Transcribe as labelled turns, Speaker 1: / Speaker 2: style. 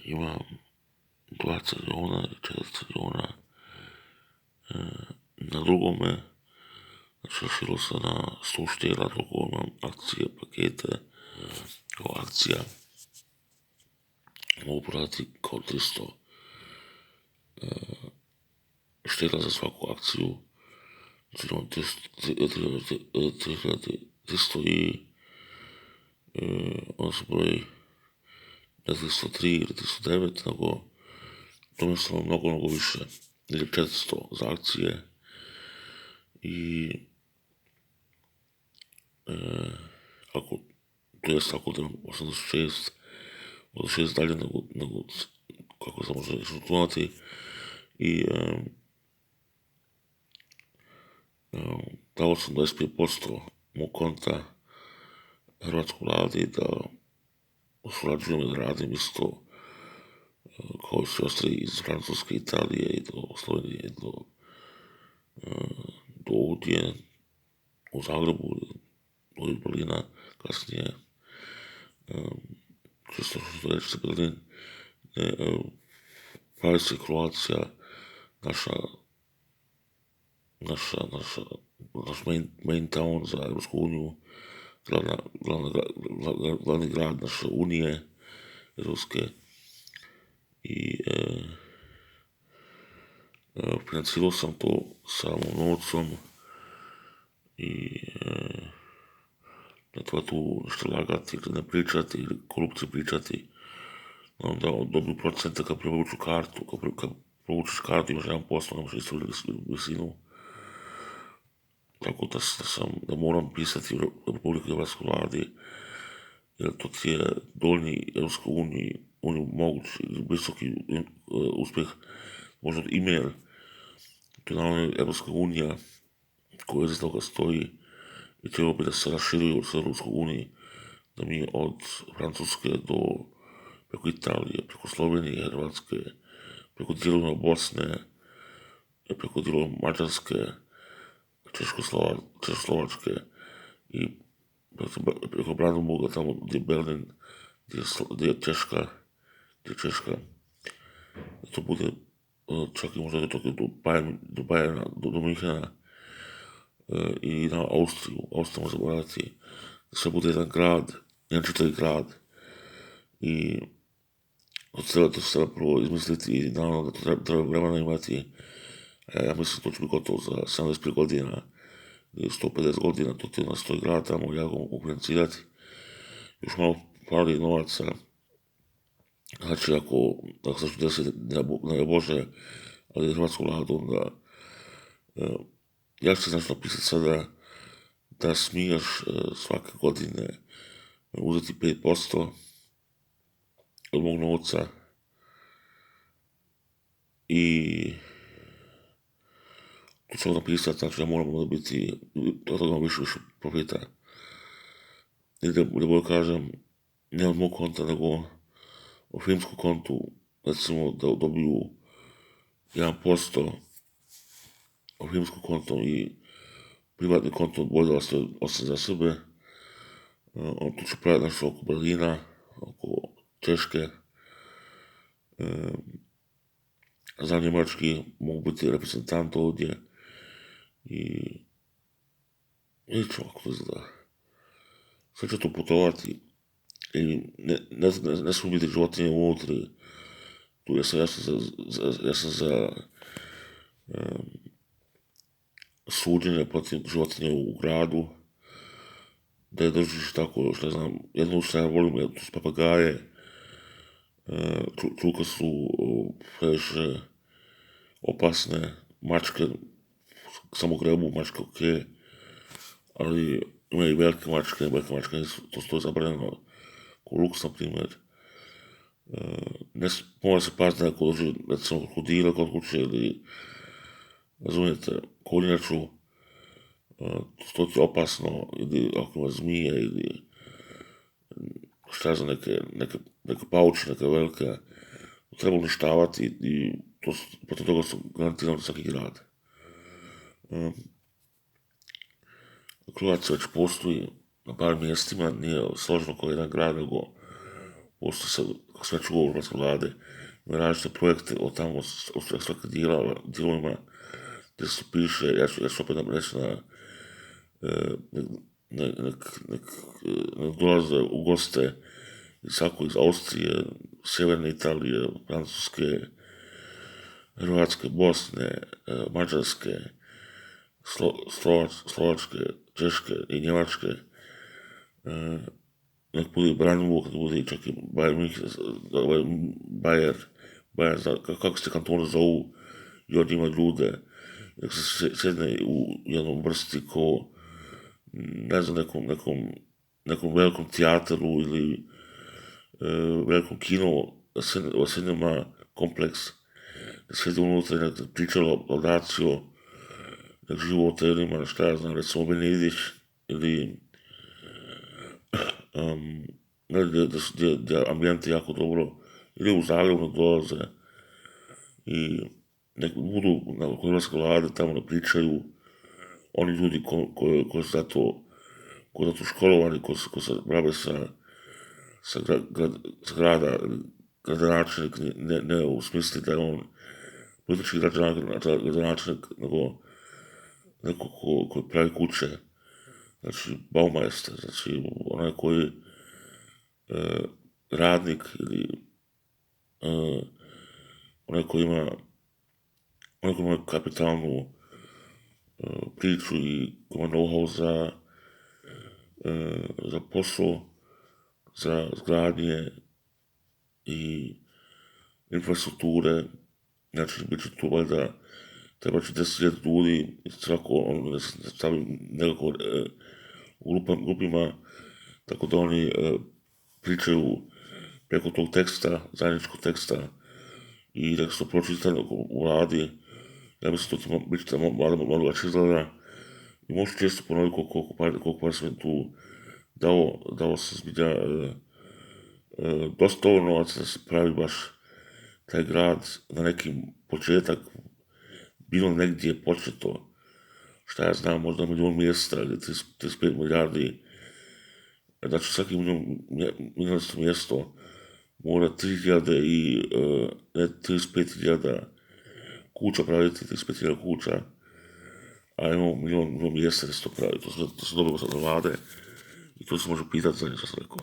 Speaker 1: ima 2 sezona, 4 sezona. Na drugome, znači šilo se na 100 štela, toliko imam akcije, pakete, kao akcija. Mogu prodati kao 300 štela za svaku akciju. Znači imam 300 i ono se broji ne 303 ili 309, nego to mi je mnogo više, ili 400 za akcije i ako da imam 86 dalje nego kako se može izračunati i dao sam 25% mog konta hrvatskoj vladi da surađujem i da radim isto kao i svi ostali iz Francuske, Italije i do Slovenije, do ovdje u Zagrebu, do Berlina kasnije. Čisto što reći za Berlin, Paris je Kroacija, naš main town za Europsku uniju, glavni grad naše unije Europske i financirao sam to samom novcom i ne treba tu nešto lagati ili ne pričati ili korupciju pričati. Onda dobiju procente kad provuču kartu, kad provučeš kartu imaš 1%, ne možeš isto visinu. Tako da moram pisati u Republike Hrvatskoj vladi, jer to ti je dovoljni Europskoj uniji mogući visoki uspjeh, možda e-mail, to je naravno Europska unija koja iza toga stoji i trebalo bi da se raširuju u Europskoj uniji, da mi od Francuske preko Italije, preko Slovenije, Hrvatske, preko dijelova Bosne, preko dijelova Mađarske, Češko-Slovačke i preko Brandenburga, tamo gdje je Berlin, gdje je Češka, da to bude čak i možda do Bayerna, do Minhena i na Austriju, možemo zaboraviti, da sve bude jedan grad, jedan čitavi grad i to se treba prvo izmisliti i naravno da to treba vremena imati. Ja mislim to će biti gotovo za 75 godina ili 150 godina, to ti nas toj grad tamo jako mogu financirati. Još malo fali novaca, znači ako se što desi ne Bože, ali hrvatsku vladu, onda ja ću znači napisati sada da smiješ svake godine uzeti 5% od mog novca i to ću napisati, znači da moramo dobiti od toga više profita. I da bolje kažem, ne od mog konta, nego u filmskom kontu, recimo da dobiju 1% u filmskom kontu i privatni konto bolje da ostaje za sebe. Tu ću praviti nešto oko Berlina, oko Češke, za Njemački mogu biti reprezentant ovdje i vidjet ću ako to izgleda. Sve ću to putovati i ne smiju biti životinje unutri. Tu ja sam za suđenje protiv životinje u gradu, da je držiš tako, što znam, jednu što ja volim, to su papagaje, čuke su previše opasne, mačke, samo grebu, mačke ok, ali ima i velike mačke to je zabranjeno, ko luks, na primjer. Mora se paziti neko dođe, recimo, krokodila kod kuće ili, razumijete, kornjaču, to ti je opasno, ili ako ima zmije, ili šta za neke pauče, neke velike, treba uništavati i protiv toga su garantirano svaki grad. Kroacija već postoji na par mjestima, nije složeno kao jedan grad, nego postoji sad sve čuo u hrvatske vlade, ima različite projekte od tamo, od svake dijelovima, gdje se piše, ja ću opet reći nek dolaze u goste iz Austrije, Sjeverne Italije, Francuske, Hrvatske, Bosne, Mađarske, Slovačke, Češke i Njemačke, nek bude i Brandenburg, nek bude i čak i Bayern München, kako se kantoni zovu, i od ima ljude, nek se sjedne u jednom vrsti ko, ne znam, nekom velikom teatru ili velikom kino, da se nema kompleks, da sjedi unutra i nek pričalo laudatio, nek živo o telima, šta ja znam, recimo Benedić ili gdje ambijent je jako dobro, ili u Zagrebu nek dolaze i nek budu na hrvatske vlade tamo da pričaju oni ljudi koji su za to školovani, koji se brave sa grada, gradonačelnik, ne u smisli da je on politički gradonačelnik, nego neko koji pravi kuće, znači Baumeister, znači onaj koji radnik ili onaj koji ima kapitalnu priču i koji ima know-how za posao, za zgradnje i infrastrukture, znači bit će tu valjda, treba će 10.000 ljudi, svako da se stavi nekako u grupima, tako da oni pričaju preko tog teksta, zajedničkog teksta, i da se to pročita u vladi, ja mislim da to bit će vlada malo drugačije izgleda, i možda često ponoviti koliko par sam tu dao se zbilja dosta ovo novaca da se pravi baš taj grad na neki početak, bilo negdje početo, šta ja znam, možda milion mjesta ili 35 milijardi, znači svaki milijonsko mjesto mora 3.000 i ne 35.000 kuća praviti, 35.000 kuća, a imamo milion mjesta da se to pravi, to se dobilo sad na vlade i to se može pitati za nje, što sam rekao.